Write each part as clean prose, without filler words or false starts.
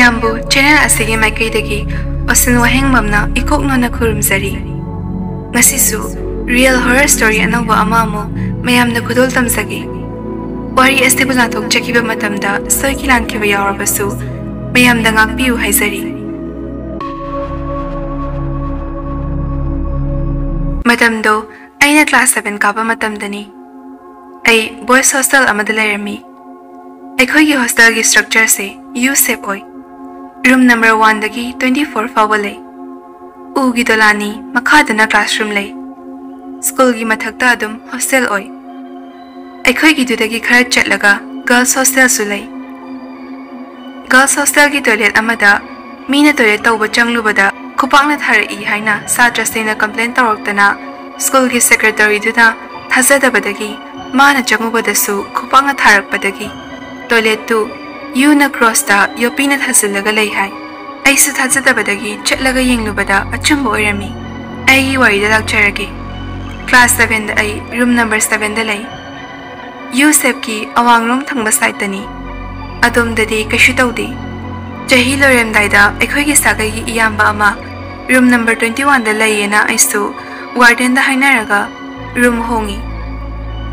Mayambu channel asigi maikaidagi osin waheng mamna ikoknona khurumzari. Ngasisu real horror story anawba amamo mayamna khudol tamsagi. Wari astibula tok chakiba matamda soikilan kiba yawrabasu mayamda ngakpiu haizari. Matamdo aina class 7 kaba matamdani. Ai boys hostel amada lairami. Aikhoigi hostel gi structure se U shape oi. Room number 1 dagi 24 fawa lay. Ugi dolani makhadana classroom lay. School gi mathakta adum hostel oi. Aikhoigi dudagi khara chatlaga girls hostel su lay. Girls hostel gi toilet amada mina toilet tawba changlubada khupakna tharai haina satrasena complaint tawraktana school gi secretary duda thazadabadagi mana changubadasu khupakna tharakpadagi toilet tu you na cross ta yopina thasilaga lay hai aisu thazadabadagi chatlaga yenglubada achumba oirami ai wari da lakcharage class 7 da ai room number 7 da lay you sep ki awang room thangba side tani adom dadi kashu tawdi jahi lorem daida ekhoi gi sagai gi iyamba ama room number 21 da layena aisu warden da hainaraga room hongi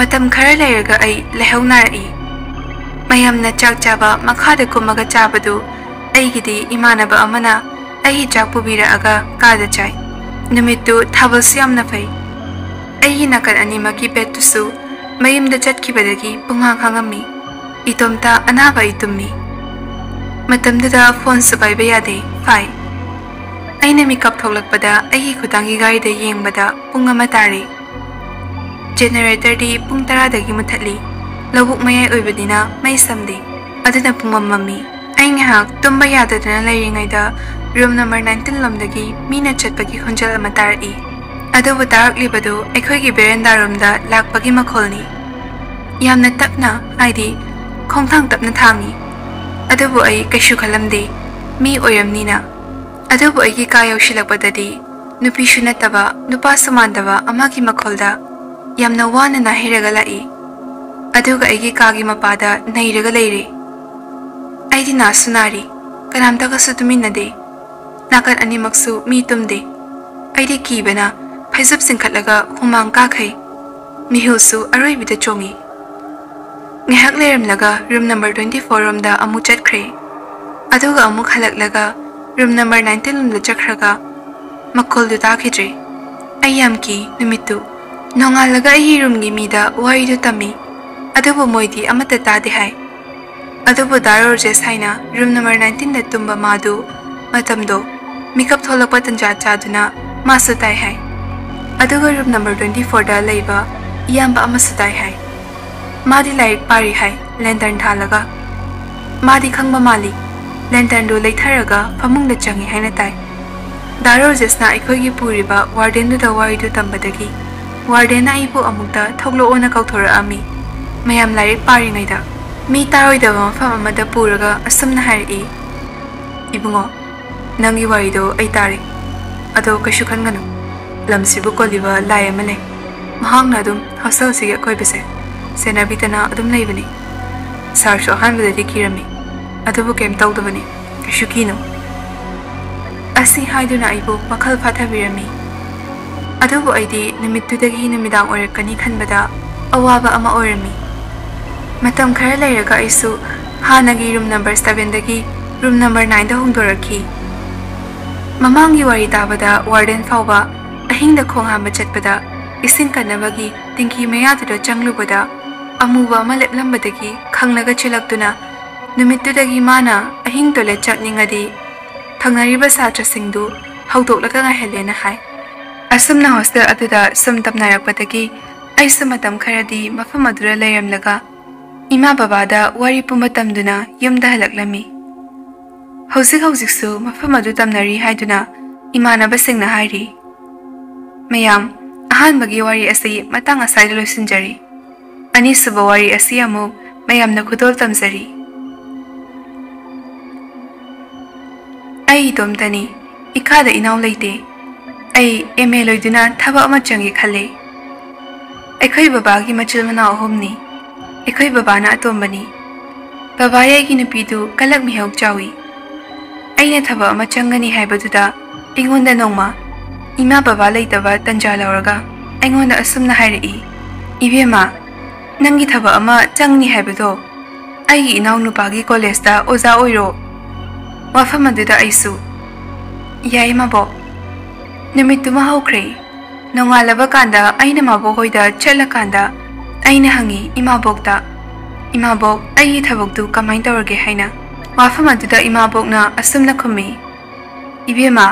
matam khara layraga ai lehaunari mayamna chak chaba makhada kumaga chabadu aigidi imanaba amana ai chak pubira aga kada chai numitu thabal siamna fai ai nakan anima ki betusu mayimda chatkibadagi punghang hangami itomta anaba itummi matamda phone sabai bayade fai aina makeup tholakpada ai khutangi gari da yengbada punga matari generator di pung 10 dagi muthatli lawuk mayai oibadina mai samde aduna pumamami ai ngahak tumba yadadana lairingaida room number 19 lomdagi mina chatpagi khonjal amatari adubu tarak-libadu aikhoigi veranda room da lakpagi makholni yamna tapna aidi khongthang tapna thangi adubu ai kaishu khalamde mi oiramnina adubu aigi ka yaushilakpadadi nupi shunataba nupa samandaba amagi makholda yamna wana na hiraga lai aduga aigi kagi mapada nairaga leire aidi na sunari kanamtaga sutuminade nakan animaksu mi tumde aidi kibana phaizap singkhatlaga humang ka khai mihusu aroibida chongi ngehak leramlaga room number 24 romda amu chatkhre aduga amu khalaklaga room number 19 romda chakhraga makhol du takhidre ayam ki numitu nongalaga ai room gi mida wari du tami adubu moidi amata tade hai adubu daror je saina room number 19 da tumba madu matamdo makeup tholakpa tanja chaduna masutai hai aduga room number 24 da leiba iyamba amasutai hai madi like pari hai lantern thalaga madi khangba mali lantern do leitharaga famung da changi haina tai daror jesna ikhogi puriba warden du da wari du tambadagi warden ai bu amukta thoglo ona kauthora ami mayam like pari ngaida mi taroi da mafam amada puraga asumna hari ibungo nangi wari do ai tari ado kashu khanganu lamsibu koliba lai amale mahangna dum hostel sige koi bese senabitana adum leibani sarso hanbadadi kirami adubu kem tawdabani kashu kino asi haiduna aibu makhal phathabirami adubu aidi nimitudagi nimidang orakani khanbada awaba ama orami matam khara lairaga aisu hanagi room number 7 dagi room number 9 da hongdorakhi mamangi wari tabada warden fawba ahingda khonghamba chatpada isin kanabagi tingki mayadura changlubada amuba maleplambadagi khangnaga chilaktuna numitudagi mana ahing tole chakningadi thangnariba satrasingdu hawdoklaga ngahelena hai asumna hostel aduda sumtapnarakpadagi aisu matam kharadi mafam adura layramlaga ima babada wari pumatamduna yumda halaklami hojik mafam adu tamnari haiduna imanaba singna hairi mayam ahanbagi wari asi matang asai loisinjari ani suba wari asi amu mayam na khudol tamjari ai domtani ikada inaw leite ai email loiduna thaba ama changi khale ekhoi babagi machil mana homni ekhoi babana atombani babaya gi nupi du kalak mihok chawi ꯑꯩꯅ ꯊꯕꯛ ꯑꯃ ꯆꯪꯒꯅꯤ ꯍꯥꯏꯕꯗꯨꯗ ꯑꯩꯉꯣꯟꯗ ꯅꯣꯡꯃ ꯏꯃꯥ ꯕꯕꯥ ꯂꯩꯇꯕ ꯇꯟꯖꯥ ꯂꯧꯔꯒ ꯑꯩꯉꯣꯟꯗ ꯑꯁꯨꯝꯅ ꯍꯥꯏꯔꯛꯏ, "ꯏꯕꯦꯝꯃ, ꯅꯪꯒꯤ ꯊꯕꯛ ꯑꯃ ꯆꯪꯅꯤ ꯍꯥꯏꯕꯗꯣ ꯑꯩꯒꯤ ꯏꯅꯥꯎꯅꯨꯄꯥꯒꯤ ꯀꯣꯂꯦꯖꯇ ꯑꯣꯖꯥ ꯑꯣꯏꯔꯣ." ꯋꯥꯐꯝ ꯑꯗꯨꯗ ꯑꯩꯁꯨ, "ꯌꯥꯏ ꯃꯕꯣꯛ." ꯅꯨꯃꯤꯠꯇꯨꯃ ꯍꯧꯈ꯭ꯔꯦ꯫ ꯅꯣꯡꯉꯥꯜꯂꯕ ꯀꯥꯟꯗ ꯑꯩꯅ ꯃꯕꯣꯛ ꯍꯣꯏꯗ ꯆꯠꯂꯀꯥꯟꯗ ꯑꯩꯅ ꯍꯪꯉꯤ ꯏꯃꯥꯕꯣꯛꯇ, "ꯏꯃꯥꯕꯣꯛ, ꯑꯩꯒꯤ ꯊꯕꯛꯇꯨ ꯀꯃꯥꯏꯅ ꯇꯧꯔꯒꯦ?" ꯍꯥꯏꯅ꯫ ꯋꯥꯐꯝ ꯑꯗꯨꯗ ꯏꯃꯥꯕꯣꯛꯅ ꯑꯁꯨꯝꯅ ꯈꯨꯝꯃꯤ, "ꯏꯕꯦꯝꯃ,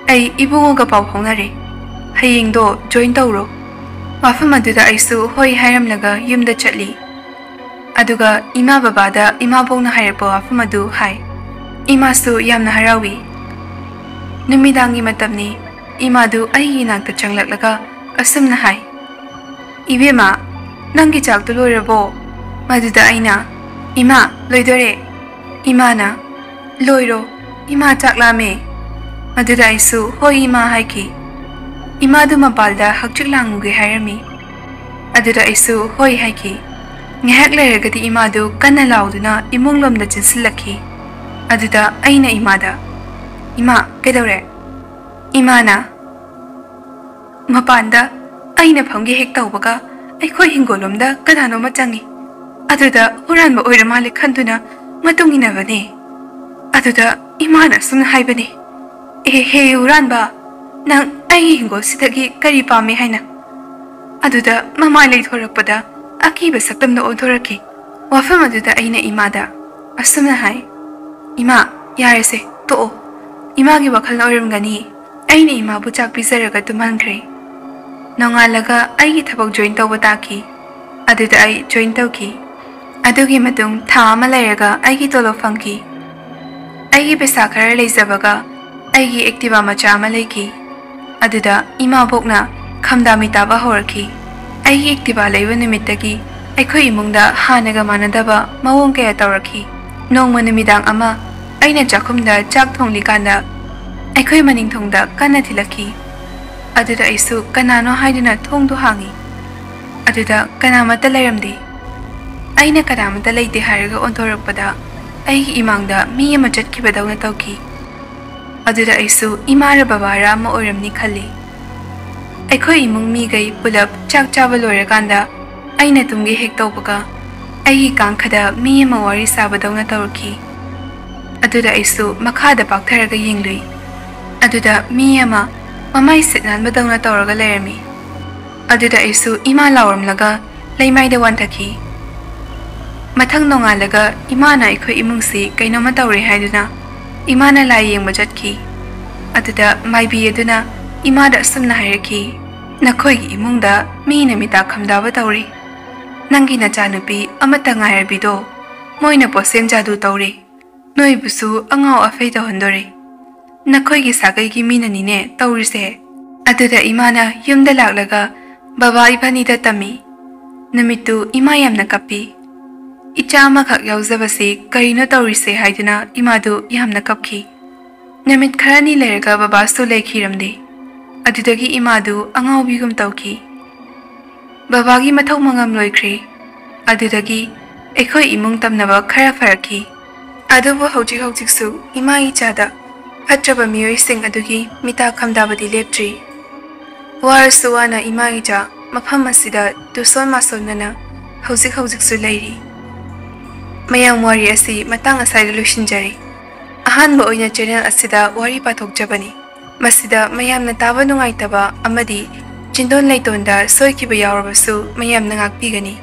ꯑꯩ ꯏꯕꯨꯡꯉꯣꯒ ꯄꯥꯎ ꯐꯥꯎꯅꯔꯦ, ꯍꯌꯦꯡꯗꯣ ꯖꯣꯏꯟ ꯇꯧꯔꯣ." ꯋꯥꯐꯝ ꯑꯗꯨꯗ ꯑꯩꯁꯨ ꯍꯣꯏ ꯍꯥꯏꯔꯝꯂꯒ ꯌꯨꯝꯗ ꯆꯠꯂꯤ꯫ ꯑꯗꯨꯒ ꯏꯃꯥ ꯕꯕꯥꯗ ꯏꯃꯥꯕꯣꯛꯅ ꯍꯥꯏꯔꯛꯄ ꯋꯥꯐꯝ ꯑꯗꯨ ꯍꯥꯏ꯫ ꯏꯃꯥꯁꯨ ꯌꯥꯝꯅ ꯍꯔꯥꯎꯏ꯫ ꯅꯨꯃꯤꯗꯥꯡꯒꯤ ꯃꯇꯝꯅꯤ꯫ ꯏꯃꯥꯗꯨ ꯑꯩꯒꯤ ꯏꯅꯥꯛꯇ ꯆꯪꯂꯛꯂꯒ ꯑꯁꯨꯝꯅ ꯍꯥꯏ, "ꯏꯕꯦꯝꯃ, ꯅꯪꯒꯤ ꯆꯥꯛꯇꯨ ꯂꯣꯏꯔꯕꯣ?" ꯃꯗꯨꯗ ꯑꯩꯅ, "ꯏꯃꯥ, ꯂꯣꯏꯗꯣꯔꯦ." ꯏꯃꯥꯅ, "ꯂꯣꯏꯔꯣ, ꯏꯃꯥ ꯆꯥꯛ ꯂꯥꯝꯃꯦ." ꯃꯗꯨꯗ ꯑꯩꯁꯨ ꯍꯣꯏ ꯏꯃꯥ ꯍꯥꯏꯈꯤ꯫ ꯏꯃꯥꯗꯨ ꯃꯄꯥꯜꯗ ꯍꯛꯆꯤꯛ ꯂꯥꯡꯉꯨꯒꯦ ꯍꯥꯏꯔꯝꯃꯤ꯫ ꯑꯗꯨꯗ ꯑꯩꯁꯨ ꯍꯣꯏ ꯍꯥꯏꯈꯤ꯫ ꯉꯥꯏꯍꯥꯛ ꯂꯩꯔꯒꯗꯤ ꯏꯃꯥꯗꯨ ꯀꯟꯅ ꯂꯥꯎꯗꯨꯅ ꯏꯃꯨꯡꯂꯣꯝꯗ ꯆꯦꯟꯁꯤꯜꯂꯛꯈꯤ꯫ ꯑꯗꯨꯗ ꯑꯩꯅ ꯏꯃꯥꯗ, "ꯏꯃꯥ, ꯀꯩꯗꯧꯔꯦ?" ꯏꯃꯥꯅ, "ꯃꯄꯥꯟꯗ ꯑꯩꯅ ꯐꯝꯒꯦ ꯍꯦꯛ ꯇꯧꯕꯒ ꯑꯩꯈꯣꯏ ꯍꯤꯡꯒꯣꯜꯂꯣꯝꯗ ꯀꯅꯥꯅꯣꯃ ꯆꯪꯉꯤ꯫ ꯑꯗꯨꯗ ꯍꯨꯔꯥꯟꯕ ꯑꯣꯏꯔ ꯃꯥꯜꯂꯦ ꯈꯟꯗꯨꯅ ꯃꯇꯨꯡ ꯏꯟꯅꯕꯅꯦ꯫ ꯑꯗꯨꯗ ꯏꯃꯥꯅ ꯑꯁꯨꯝꯅ ꯍꯥꯏꯕꯅꯤ, 'ꯍꯦ ꯍꯨꯔꯥꯟꯕ, ꯅꯪ ꯑꯩꯒꯤ ꯍꯤꯡꯒꯣꯜꯁꯤꯗꯒꯤ ꯀꯔꯤ ꯄꯥꯝꯃꯤ?' ꯍꯥꯏꯅ꯫ ꯑꯗꯨꯗ ꯃꯃꯥꯏ ꯂꯩꯊꯣꯔꯛꯄꯗ ꯑꯀꯤꯕ ꯁꯛꯇꯝꯗ ꯑꯣꯟꯊꯣꯔꯛꯈꯤ꯫ ꯋꯥꯐꯝ ꯑꯗꯨꯗ ꯑꯩꯅ ꯏꯃꯥꯗ ꯑꯁꯨꯝꯅ ꯍꯥꯏ, "ꯏꯃꯥ, ꯌꯥꯔꯦꯁꯦ, ꯇꯣꯛꯑꯣ. ꯏꯃꯥꯒꯤ ꯋꯥꯈꯜꯅ ꯑꯣꯏꯔꯝꯒꯅꯤ." ꯑꯩꯅ ꯏꯃꯥꯕꯨ ꯆꯥꯛ ꯄꯤꯖꯔꯒ ꯇꯨꯝꯍꯟꯈ꯭ꯔꯦ꯫ ꯅꯣꯡꯉꯥꯜꯂꯒ ꯑꯩꯒꯤ ꯊꯕꯛ ꯖꯣꯏꯟ ꯇꯧꯕ ꯇꯥꯈꯤ꯫ ꯑꯗꯨꯗ ꯑꯩ ꯖꯣꯏꯟ ꯇꯧꯈꯤ꯫ ꯑꯗꯨꯒꯤ ꯃꯇꯨꯡ ꯊꯥ ꯑꯃ ꯂꯩꯔꯒ ꯑꯩꯒꯤ ꯇꯣꯂꯣꯞ ꯐꯪꯈꯤ꯫ ꯑꯩꯒꯤ ꯄꯩꯁꯥ ꯈꯔ ꯂꯩꯖꯕꯒ ꯑꯩꯒꯤ ꯑꯦꯛꯇꯤꯚꯥ ꯃꯆꯥ ꯑꯃ ꯂꯩꯈꯤ꯫ ꯑꯗꯨꯗ ꯏꯃꯥꯕꯣꯛꯅ ꯈꯝꯗꯥꯃꯤ ꯇꯥꯕ ꯍꯧꯔꯛꯈꯤ꯫ ꯑꯩꯒꯤ ꯑꯦꯛꯇꯤꯚꯥ ꯂꯩꯕ ꯅꯨꯃꯤꯠꯇꯒꯤ ꯑꯩꯈꯣꯏ ꯏꯃꯨꯡꯗ ꯍꯥꯟꯅꯒ ꯃꯥꯟꯅꯗꯕ ꯃꯑꯣꯡ ꯀꯌꯥ ꯇꯧꯔꯛꯈꯤ꯫ ꯅꯣꯡꯃ ꯅꯨꯃꯤꯗꯥꯡ ꯑꯃ ꯑꯩꯅ ꯆꯥꯛꯈꯨꯝꯗ ꯆꯥꯛ ꯊꯣꯡꯂꯤꯀꯥꯟꯗ ꯑꯩꯈꯣꯏ ꯃꯅꯤꯡꯊꯣꯡꯗ ꯀꯟꯅ ꯊꯤꯜꯂꯛꯈꯤ꯫ ꯑꯗꯨꯗ ꯑꯩꯁꯨ ꯀꯅꯥꯅꯣ ꯍꯥꯏꯗꯨꯅ ꯊꯣꯡꯗꯨ ꯍꯥꯡꯉꯤ꯫ ꯑꯗꯨꯗ ꯀꯅꯥꯃꯠꯇ ꯂꯩꯔꯝꯗꯦ꯫ ꯑꯩꯅ ꯀꯅꯥꯃꯠꯇ ꯂꯩꯇꯦ ꯍꯥꯏꯔꯒ ꯑꯣꯟꯊꯣꯔꯛꯄꯗ ꯑꯩꯒꯤ ꯏꯃꯥꯡꯗ ꯃꯤ ꯑꯃ ꯆꯠꯈꯤꯕꯗꯧꯅ ꯇꯧꯈꯤ꯫ ꯑꯗꯨꯗ ꯑꯩꯁꯨ ꯏꯃꯥꯔ ꯕꯕꯥꯔ ꯑꯃ ꯑꯣꯏꯔꯝꯅꯤ ꯈꯜꯂꯤ꯫ ꯑꯩꯈꯣꯏ ꯏꯃꯨꯡ ꯃꯤꯒꯩ ꯄꯨꯂꯞ ꯆꯥꯛ ಚಾವ ꯂꯣꯏꯔꯀꯥꯟꯗ ꯑꯩꯅ ꯇꯨꯝꯒꯦ ꯍꯦꯛ ꯇꯧꯕꯒ ꯑꯩꯒꯤ ꯀꯥꯡꯈꯗ ꯃꯤ ꯑꯃ ꯋꯥꯔꯤ ꯁꯥꯕꯗꯧꯅ ꯇꯧꯔꯛꯈꯤ꯫ ꯑꯗꯨꯗ ꯑꯩꯁꯨ ꯃꯈꯥꯗ ꯄꯥꯛꯊꯔꯒ ꯌꯦꯡꯂꯨꯏ꯫ ꯑꯗꯨꯗ ꯃꯤ ꯑꯃ ꯃꯃꯥꯏ ꯁꯤꯠ ꯅꯥꯟꯕꯗꯧꯅ ꯇꯧꯔꯒ ꯂꯩꯔꯝꯃꯤ꯫ ꯑꯗꯨꯗ ꯑꯩꯁꯨ ꯏꯃꯥ ꯂꯥꯎꯔꯝꯂꯒ ꯂꯩꯃꯥꯏꯗ ꯋꯥꯟꯊꯈꯤ꯫ ꯃꯊꯪ ꯅꯣꯡꯉꯥꯜꯂꯒ ꯏꯃꯥꯅ ꯑꯩꯈꯣꯏ ꯏꯃꯨꯡꯁꯤ ꯀꯩꯅꯣꯝꯃ ꯇꯧꯔꯦ ꯍꯥꯏꯗꯨꯅ ꯏꯃꯥꯅ ꯂꯥꯏ ꯌꯦꯡꯕ ꯆꯠꯈꯤ꯫ ꯑꯗꯨꯗ ꯃꯥꯏꯕꯤ ꯑꯗꯨꯅ ꯏꯃꯥꯗ ꯑꯁꯨꯝꯅ ꯍꯥꯏꯔꯛꯈꯤ, "ꯅꯈꯣꯏꯒꯤ ꯏꯃꯨꯡꯗ ꯃꯤꯅ ꯃꯤꯇꯥ ꯈꯝꯗꯥꯕ ꯇꯧꯔꯤ. ꯅꯪꯒꯤ ꯅꯆꯥꯅꯨꯄꯤ ꯑꯃꯠꯇ ꯉꯥꯏꯔꯕꯤꯗꯣ ꯃꯣꯏꯅ ꯄꯣꯠꯁꯦꯝ ꯖꯥꯗꯨ ꯇꯧꯔꯦ. ꯅꯣꯏꯕꯨꯁꯨ ꯑꯉꯥꯎ ꯑꯐꯩ ꯇꯧꯍꯟꯗꯣꯔꯦ. ꯅꯈꯣꯏꯒꯤ ꯁꯥꯒꯩꯒꯤ ꯃꯤꯅꯅꯤꯅꯦ ꯇꯧꯔꯤꯁꯦ." ꯑꯗꯨꯗ ꯏꯃꯥꯅ ꯌꯨꯝꯗ ꯂꯥꯛꯂꯒ ꯕꯕꯥ ꯏꯕꯥꯅꯤꯗ ꯇꯝꯃꯤ꯫ ꯅꯨꯃꯤꯠꯇꯨ ꯏꯃꯥ ꯌꯥꯝꯅ ꯀꯞꯄꯤ꯫ ꯏꯆꯥ ꯑꯃꯈꯛ ꯌꯥꯎꯖꯕꯁꯤ ꯀꯔꯤꯅꯣ ꯇꯧꯔꯤꯁꯦ ꯍꯥꯏꯗꯨꯅ ꯏꯃꯥꯗꯨ ꯌꯥꯝꯅ ꯀꯞꯈꯤ꯫ ꯅꯨꯃꯤꯠ ꯈꯔꯅꯤ ꯂꯩꯔꯒ ꯕꯕꯥꯁꯨ ꯂꯩꯈꯤꯔꯝꯗꯦ꯫ ꯑꯗꯨꯗꯒꯤ ꯏꯃꯥꯗꯨ ꯑꯉꯥꯎꯕꯤꯒꯨꯝ ꯇꯧꯈꯤ꯫ ꯕꯕꯥꯒꯤ ꯃꯊꯧ ꯃꯉꯝ ꯂꯣꯏꯈ꯭ꯔꯦ꯫ ꯑꯗꯨꯗꯒꯤ ꯑꯩꯈꯣꯏ ꯏꯃꯨꯡ ꯇꯝꯅꯕ ꯈꯔ ꯐꯔꯛꯈꯤ꯫ ꯑꯗꯨꯕꯨ ꯍꯧꯖꯤꯛꯁꯨ ꯏꯃꯥ ꯏꯆꯥꯗ ꯐꯠꯇ꯭ꯔꯕ ꯃꯤꯑꯣꯏꯁꯤꯡ ꯑꯗꯨꯒꯤ ꯃꯤꯇꯥ ꯈꯝꯗꯥꯕꯗꯤ ꯂꯦꯞꯇ꯭ꯔꯤ꯫ ꯋꯥꯔꯁꯨ ꯋꯥꯅ ꯏꯃꯥ ꯏꯆꯥ ꯃꯐꯝ ꯑꯁꯤꯗ ꯇꯨꯁꯣꯟ ꯃꯥꯁꯣꯟꯅꯅ ꯍꯧꯖꯤꯛꯁꯨ ꯂꯩꯔꯤ꯫ ꯃꯌꯥꯝ ꯋꯥꯔꯤ ꯑꯁꯤ ꯃꯇꯥꯡ ꯑꯁꯥꯏꯗ ꯂꯣꯏꯁꯤꯟꯖꯔꯤ꯫ ꯑꯍꯥꯟꯕ ꯑꯣꯏꯅ ꯆꯦꯅꯦꯜ ꯑꯁꯤꯗ ꯋꯥꯔꯤ ꯄꯥꯊꯣꯛꯆꯕꯅꯤ꯫ ꯃꯁꯤꯗ ꯃꯌꯥꯝꯅ ꯇꯥꯕ ꯅꯨꯡꯉꯥꯏꯇꯕ ꯑꯃꯗꯤ ꯆꯤꯟꯗꯣꯟ ꯂꯩꯇꯣꯟꯗ ꯁꯣꯏꯈꯤꯕ ꯌꯥꯎꯔꯕꯁꯨ ꯃꯌꯥꯝꯅ ꯉꯥꯛꯄꯤꯒꯅꯤ꯫